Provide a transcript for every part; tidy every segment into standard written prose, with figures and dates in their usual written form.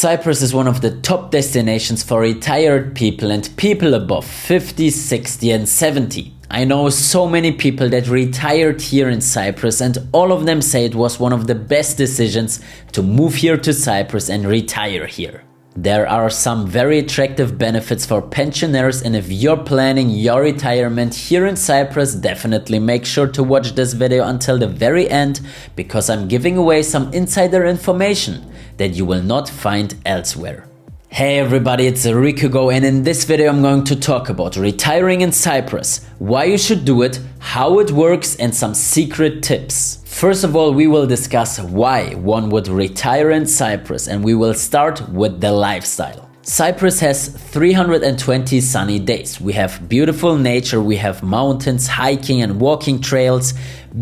Cyprus is one of the top destinations for retired people and people above 50, 60 and 70. I know so many people that retired here in Cyprus and all of them say it was one of the best decisions to move here to Cyprus and retire here. There are some very attractive benefits for pensioners, and if you're planning your retirement here in Cyprus, definitely make sure to watch this video until the very end, because I'm giving away some insider information that you will not find elsewhere. Hey everybody, it's Rico, and in this video I'm going to talk about retiring in Cyprus, why you should do it, how it works and some secret tips. First of all, we will discuss why one would retire in Cyprus, and we will start with the lifestyle. Cyprus has 320 sunny days. We have beautiful nature, we have mountains, hiking and walking trails,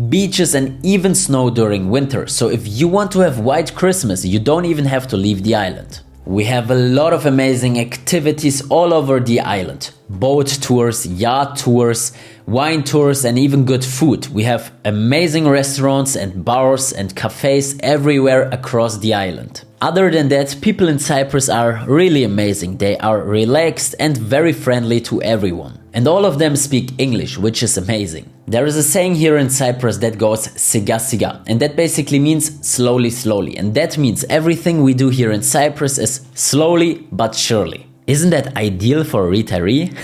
beaches and even snow during winter. So if you want to have white Christmas, you don't even have to leave the island. We have a lot of amazing activities all over the island. Boat tours, yacht tours, wine tours and even good food. We have amazing restaurants and bars and cafes everywhere across the island. Other than that, people in Cyprus are really amazing. They are relaxed and very friendly to everyone. And all of them speak English, which is amazing. There is a saying here in Cyprus that goes siga siga, and that basically means slowly slowly. And that means everything we do here in Cyprus is slowly but surely. Isn't that ideal for a retiree?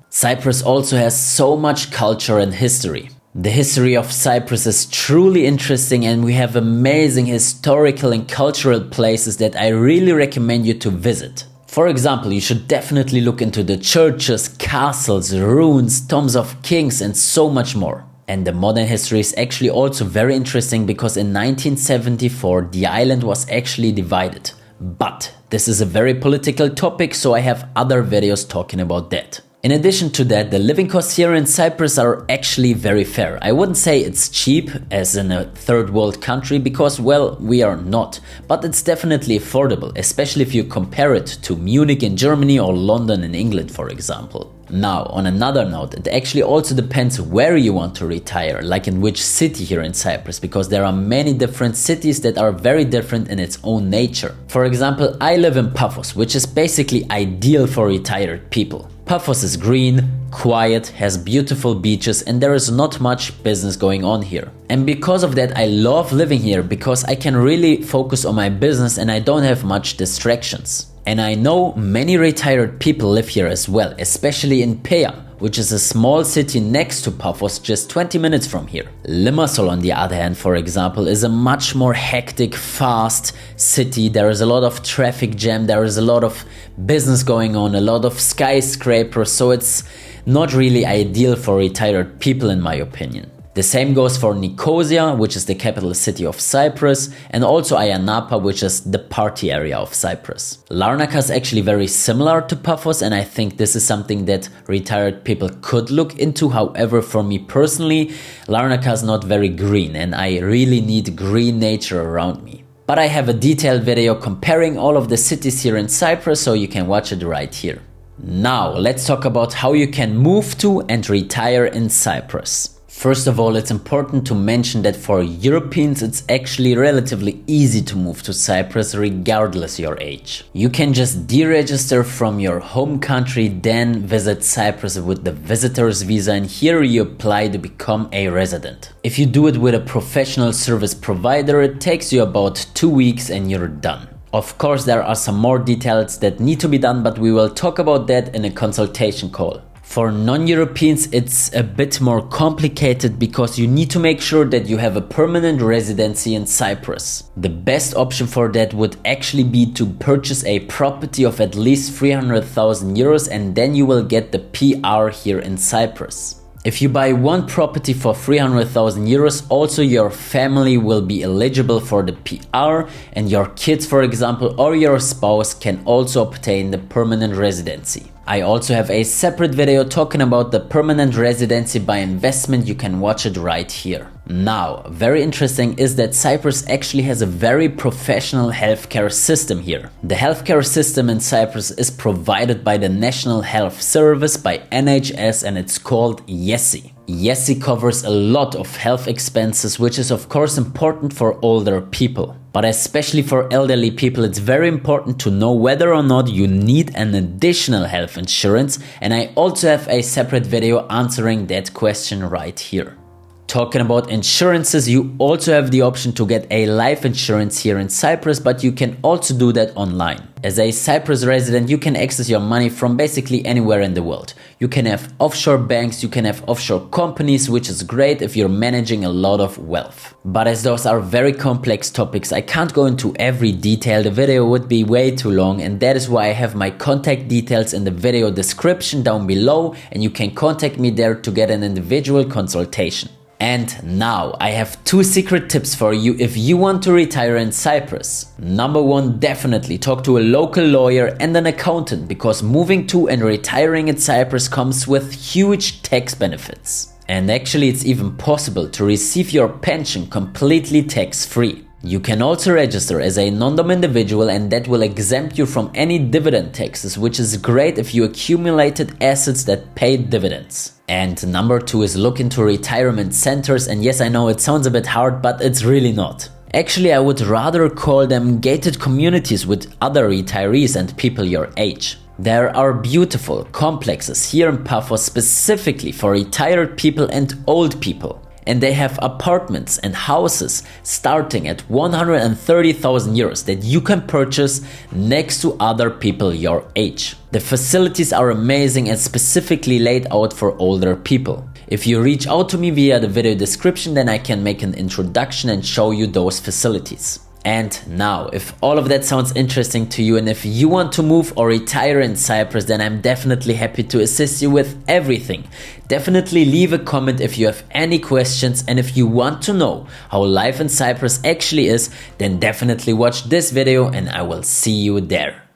Cyprus also has so much culture and history. The history of Cyprus is truly interesting, and we have amazing historical and cultural places that I really recommend you to visit. For example, you should definitely look into the churches, castles, ruins, tombs of kings and so much more. And the modern history is actually also very interesting, because in 1974 the island was actually divided. But this is a very political topic, so I have other videos talking about that. In addition to that, the living costs here in Cyprus are actually very fair. I wouldn't say it's cheap as in a third world country, because, well, we are not. But it's definitely affordable, especially if you compare it to Munich in Germany or London in England, for example. Now, on another note, it actually also depends where you want to retire, like in which city here in Cyprus, because there are many different cities that are very different in its own nature. For example, I live in Paphos, which is basically ideal for retired people. Paphos is green, quiet, has beautiful beaches and there is not much business going on here. And because of that I love living here, because I can really focus on my business and I don't have much distractions. And I know many retired people live here as well, especially in Pea, which is a small city next to Paphos, just 20 minutes from here. Limassol, on the other hand, for example, is a much more hectic, fast city. There is a lot of traffic jam, there is a lot of business going on, a lot of skyscrapers, so it's not really ideal for retired people in my opinion. The same goes for Nicosia, which is the capital city of Cyprus, and also Ayia Napa, which is the party area of Cyprus. Larnaca is actually very similar to Paphos, and I think this is something that retired people could look into. However, for me personally, Larnaca is not very green and I really need green nature around me. But I have a detailed video comparing all of the cities here in Cyprus, so you can watch it right here. Now, let's talk about how you can move to and retire in Cyprus. First of all, it's important to mention that for Europeans it's actually relatively easy to move to Cyprus regardless your age. You can just deregister from your home country, then visit Cyprus with the visitor's visa, and here you apply to become a resident. If you do it with a professional service provider, it takes you about 2 weeks and you're done. Of course, there are some more details that need to be done, but we will talk about that in a consultation call. For non-Europeans, it's a bit more complicated, because you need to make sure that you have a permanent residency in Cyprus. The best option for that would actually be to purchase a property of at least 300,000 euros, and then you will get the PR here in Cyprus. If you buy one property for 300,000 euros, also your family will be eligible for the PR, and your kids, for example, or your spouse can also obtain the permanent residency. I also have a separate video talking about the permanent residency by investment. You can watch it right here. Now, very interesting is that Cyprus actually has a very professional healthcare system here. The healthcare system in Cyprus is provided by the National Health Service, by NHS, and it's called YESI. Yes, it covers a lot of health expenses, which is of course important for older people. But especially for elderly people, it's very important to know whether or not you need an additional health insurance, and I also have a separate video answering that question right here. Talking about insurances, you also have the option to get a life insurance here in Cyprus, but you can also do that online. As a Cyprus resident, you can access your money from basically anywhere in the world. You can have offshore banks, you can have offshore companies, which is great if you're managing a lot of wealth. But as those are very complex topics, I can't go into every detail, the video would be way too long, and that is why I have my contact details in the video description down below, and you can contact me there to get an individual consultation. And now I have 2 secret tips for you if you want to retire in Cyprus. Number 1, definitely talk to a local lawyer and an accountant, because moving to and retiring in Cyprus comes with huge tax benefits. And actually it's even possible to receive your pension completely tax-free. You can also register as a non-dom individual, and that will exempt you from any dividend taxes, which is great if you accumulated assets that pay dividends. And number 2 is look into retirement centers, and yes, I know it sounds a bit hard, but it's really not. Actually, I would rather call them gated communities with other retirees and people your age. There are beautiful complexes here in Paphos specifically for retired people and old people. And they have apartments and houses starting at 130,000 euros that you can purchase next to other people your age. The facilities are amazing and specifically laid out for older people. If you reach out to me via the video description, then I can make an introduction and show you those facilities. And now, if all of that sounds interesting to you and if you want to move or retire in Cyprus, then I'm definitely happy to assist you with everything. Definitely leave a comment if you have any questions, and if you want to know how life in Cyprus actually is, then definitely watch this video and I will see you there.